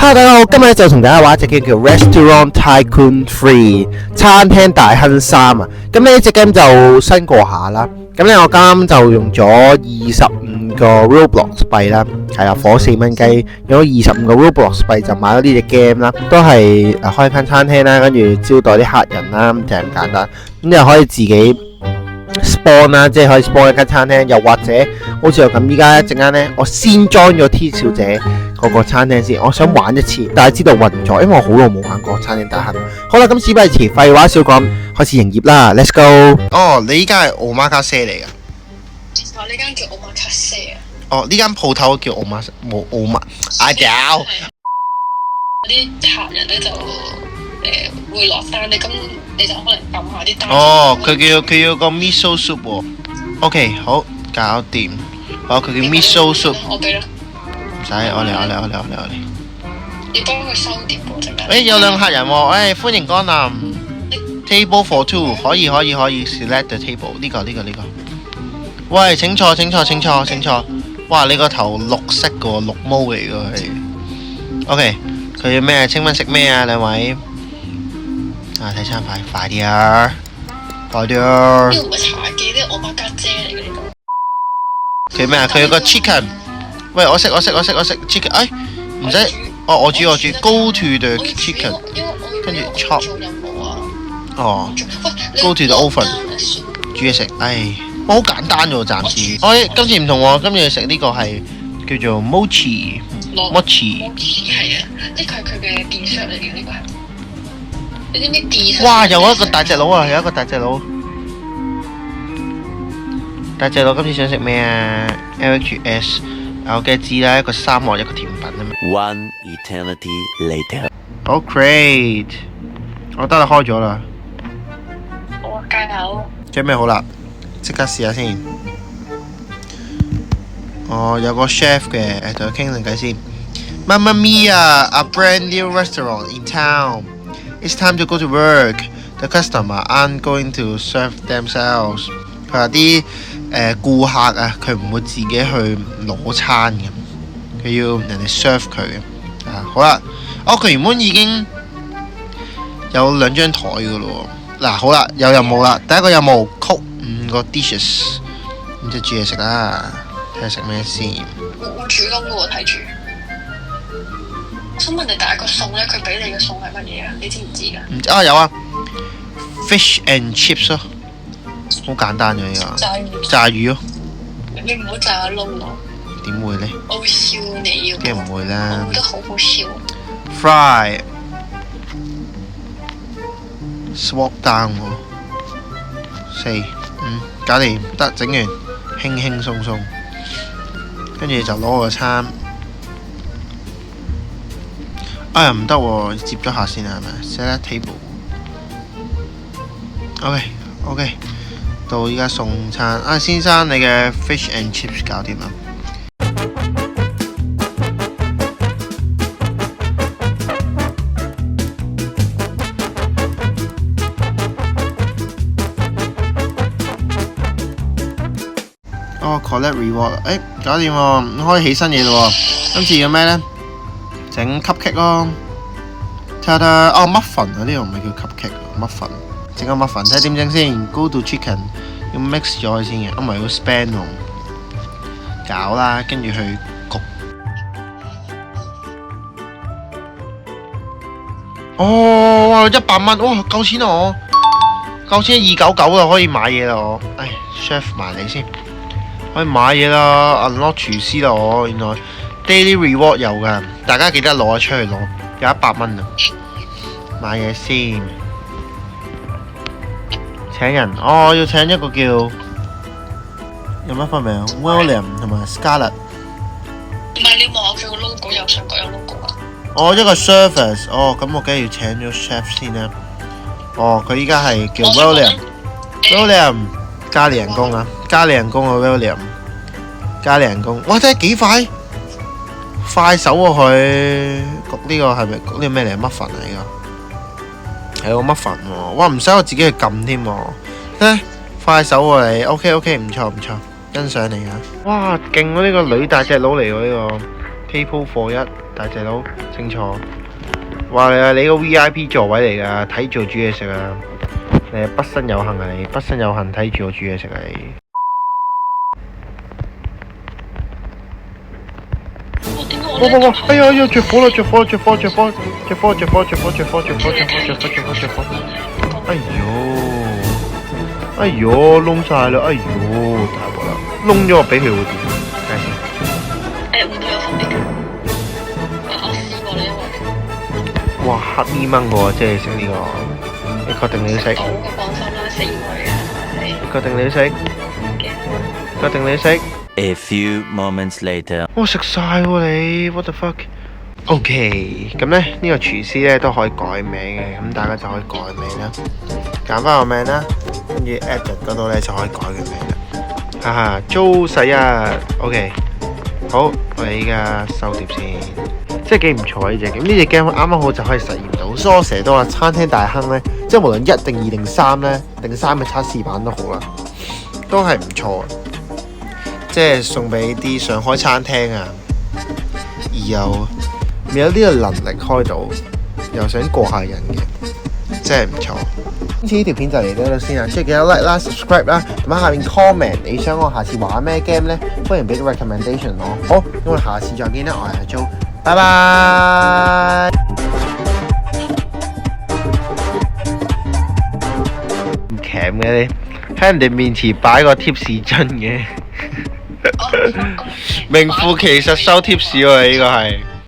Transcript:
Hello，大家好，今日就同大家玩一隻 game 叫 Restaurant Tycoon 3餐廳大亨3啊。咁呢隻 game 就新過下啦。咁咧我啱就用咗25個 Roblox 幣啦，係啊，火4蚊雞，用咗25個 Roblox 幣就買咗呢隻 game 啦，都係開間餐廳啦，跟住招待啲客人啦，就係咁簡單。咁就可以自己 spawn 啦，即係可以 spawn 一間餐廳，又或者好似我咁，依家一陣間咧，我先 join 咗 T 小姐嗰個餐廳先，我想玩一次，但係知道暈咗，因為我好耐冇玩過餐廳大亨。好啦，咁事不宜遲，廢話少講，開始營業啦 ，Let's go！ 哦，你依間係奧馬卡西嚟㗎？哦，呢間叫奧馬卡西啊。哦，呢間鋪頭叫奧馬阿屌。啲客人咧就會落單，你就可能撳下啲單。哦，佢要個 miso soup 喎。OK， 好，搞掂。哦，佢叫 miso soup。我俾啦。唔使，我嚟。你幫佢收碟喎，陣間。誒，有兩客人喎，歡迎光臨。Table for two， 可以 select the table。呢個。喂，請坐。哇，你個頭綠色嘅喎，綠毛嚟嘅係。OK， 佢要咩？請問食咩啊？兩位？啊，睇餐牌，快啲啊！呢個唔係茶記，呢個奧馬卡姐嚟嘅呢個。佢咩啊？佢有個 chicken。喂，我食 chicken。哎，唔使，哦，我煮。Go to the chicken， 跟住 chop。哦 ，Go to the oven， 煮嘢食。唉，好簡單喎，暫時。今次唔同喎，今次食呢個係叫做 mochi。係啊，呢個係佢嘅 dessert 嚟嘅，呢個係。你知唔知 dessert？ 哇，有一個大隻佬啊！大隻佬今次想食咩啊 ？LHS， 我梗係知啦，一個沙漠，一個甜品啊嘛。One eternity later。好 great， 我得啦，開咗啦。好啊，加油！準備好啦，即刻試下先。哦，有個 chef 嘅，同佢傾陣偈先。Mamma Mia，a brand new restaurant in town. It's time to go to work. The customer aren't going to serve themselves. 佢話啲顧客啊，佢唔會自己去攞餐嘅，佢要人哋 serve 佢嘅。啊，好啦，佢原本已經有2張台嘅咯喎。嗱，好啦，有任務啦。第一個任務 cook 5個 dishes， 咁就煮嘢食啦。睇下食咩先。會煮窿嘅喎，睇住。我想問你第一個餸咧，佢俾你嘅餸係乜嘢啊？你知唔知㗎？唔知啊，有啊 ，fish and chips 咯，好簡單嘅呢個。炸魚咯。你唔好炸窿喎。點會咧？我會笑你要。梗係唔會啦。我覺得好好笑。Fry swap down 喎，4、5搞掂，得整完，輕輕鬆鬆，跟住就攞個餐。唔得喎，接咗下先啊，係咪 ？Set table。OK， 到依家送餐。先生，你嘅 fish and chips 搞掂啦。collect reward， 搞掂喎，可以起身嘢咯喎。今次要咩咧？整 cupcake 咯。睇下muffin 啊，呢個唔係叫 cupcake，muffin。整個 muffin， 睇下點整先。Go to chicken， 要 mix 咗佢先嘅，唔係要 span 喎。搞啦，跟住去焗。哇，100蚊，哇，夠錢啊我，夠錢299啊，可以買嘢啦我。chef 埋你先。可以買嘢啦 ，unlock 廚師啦我，原來 daily reward 有㗎，大家記得攞出去攞，有100蚊啊！買嘢先，請人，要請一個叫有乜分名 ？William 同埋 Scarlett。唔係你望佢個 logo， 右上角有 logo 啊！一個 service，咁我梗係要請咗 chef 先啦。佢依家係叫 William。加你人工啊！加你人工啊 ，William！ 加你人工，哇！真係幾快手喎佢焗呢個係咪焗呢個咩嚟？muffin 嚟㗎，係個 muffin喎！哇！唔使我自己去撳添喎，快手喎你 ，OK， 唔錯，欣賞你啊！哇！勁喎呢個女大隻佬嚟喎呢個 ，table for 1大隻佬，清楚。話你個 VIP 座位嚟㗎，睇住我煮嘢食啊！你係不身有幸啊！你不身有幸睇住我煮嘢食啊！你。哇！哎呀！着火啦！着火！哎呦！燶晒啦！哎呦！大鑊啦！燶咗我俾佢會點？睇下先。唔會有分別㗎。我試過啦，因為。哇！黑咪掹喎，即係食呢個。你確定你要食？好嘅，放心啦，食唔會嘅。你確定你要食？確定你要食？ A few moments later. 我食晒喎你 ，what the fuck？OK，咁咧呢個廚師咧都可以改名嘅，咁大家就可以改名啦，揀翻個名啦，跟住 edit 嗰度咧就可以改個名啦。哈哈，租洗啊 ，OK，好，我哋依家收碟先，即係幾唔錯呢隻 game，呢隻 game 啱啱好就可以實現到，所以我成日都話餐廳大亨咧，即係無論1定2定3咧，定3嘅測試版都好啦，都係唔錯。即係送俾啲想開餐廳啊，而又未有呢個能力開到，又想過下癮嘅，真係唔錯。今次呢條片就嚟到呢度先啦，即係記得 like 啦、subscribe 啦，同埋下面 comment 你想我下次玩咩 game 呢？歡迎俾個 recommendation 我。好，咁我哋下次再見啦，我係阿 Jo，拜拜。唔鉗嘅你，喺人哋面前擺個貼士樽嘅。名副其實收貼士喎，呢個係。